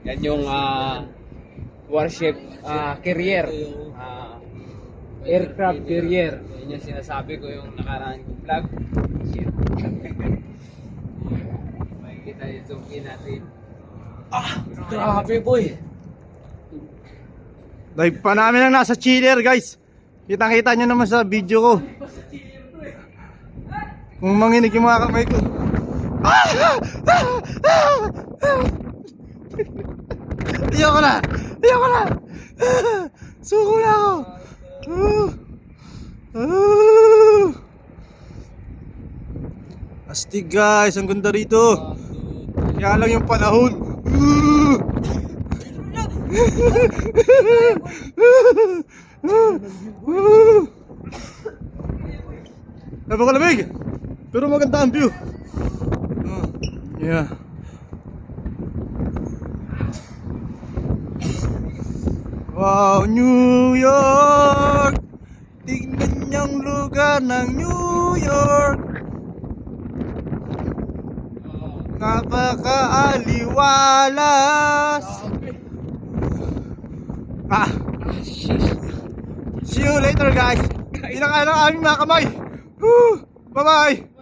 Yan yung warship carrier. Aircraft carrier. Yan yung sinasabi ko yung nakaraan kong vlog. Shit. Makikita yung zoom in natin. Grabe boy. Dive pa namin ang nasa chiller guys. Kitang-kita nyo naman sa video ko. Kung manginig yung mga kamay ko. Ayoko na! Ayoko na! Suko na ako! Astig guys, ang ganda rito. Kaya lang yung panahon. Napakalamig! Pero maganda ang view. Yeah. Wow, New York! Tingnan niyong lugar ng New York. Napaka-aliwalas. See you later guys. Ilang aming mga kamay. Bye bye.